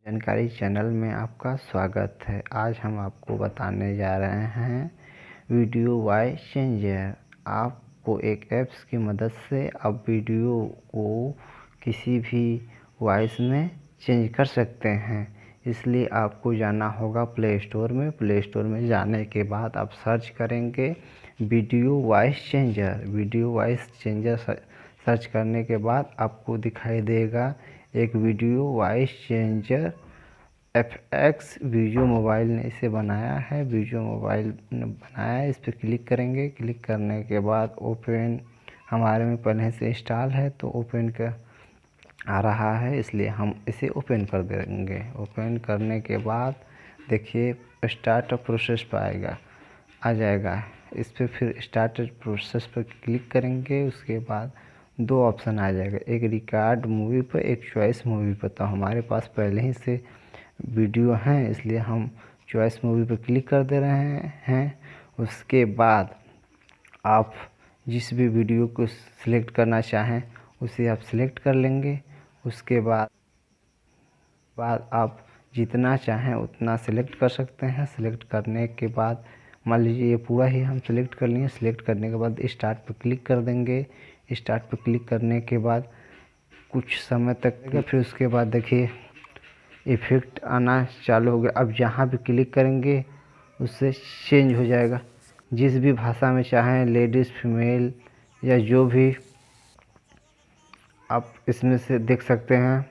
जानकारी चैनल में आपका स्वागत है। आज हम आपको बताने जा रहे हैं वीडियो वॉइस चेंजर। आपको एक ऐप्स की मदद से आप वीडियो को किसी भी वॉइस में चेंज कर सकते हैं। इसलिए आपको जाना होगा प्ले स्टोर में। प्ले स्टोर में जाने के बाद आप सर्च करेंगे video voice changer. Video voice changer search करने के बाद आपको दिखाई देगा एक video voice changer FX video mobile ने इसे बनाया है। वीडियो मोबाइल ने बनाया है, इस पर क्लिक करेंगे। क्लिक करने के बाद ओपन हमारे में पहले से इंस्टॉल है तो ओपन का आ रहा है, इसलिए हम इसे ओपन कर देंगे। ओपन करने के बाद देखिए स्टार्ट प्रोसेस पर आ जाएगा। इस पर फिर स्टार्ट प्रोसेस पर क्लिक करेंगे। उसके बाद दो ऑप्शन आ जाएगा, एक रिकॉर्ड मूवी पर, एक चॉइस मूवी पर। तो हमारे पास पहले ही से वीडियो हैं, इसलिए हम चॉइस मूवी पर क्लिक कर दे रहे हैं। उसके बाद आप जिस भी वीडियो को सिलेक्ट करना चाहें उसे आप सिलेक्ट कर लेंगे। उसके बाद आप जितना चाहें उतना सिलेक्ट कर सकते हैं। सिलेक्ट करने के बाद मान लीजिए ये पूरा ही हम सिलेक्ट कर लिए। सिलेक्ट करने के बाद स्टार्ट पर क्लिक कर देंगे। स्टार्ट पर क्लिक करने के बाद कुछ समय तक फिर उसके बाद देखिए इफ़ेक्ट आना चालू हो गया। अब जहाँ भी क्लिक करेंगे उससे चेंज हो जाएगा, जिस भी भाषा में चाहें, लेडीज़ फीमेल या जो भी आप इसमें से देख सकते हैं।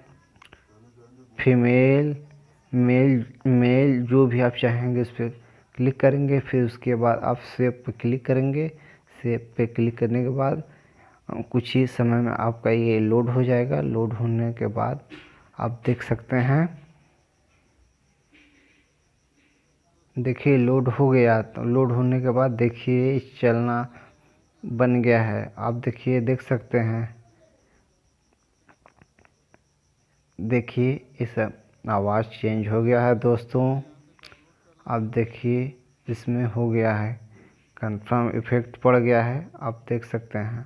फीमेल मेल जो भी आप चाहेंगे उस पर क्लिक करेंगे। फिर उसके बाद आप सेव पे क्लिक करेंगे। सेव पे क्लिक करने के बाद कुछ ही समय में आपका ये लोड हो जाएगा। लोड होने के बाद आप देख सकते हैं, देखिए लोड हो गया। तो लोड होने के बाद देखिए चलना बन गया है। आप देखिए देख सकते हैं, देखिए इस आवाज़ चेंज हो गया है दोस्तों। आप देखिए इसमें हो गया है, कंफर्म इफ़ेक्ट पड़ गया है, आप देख सकते हैं।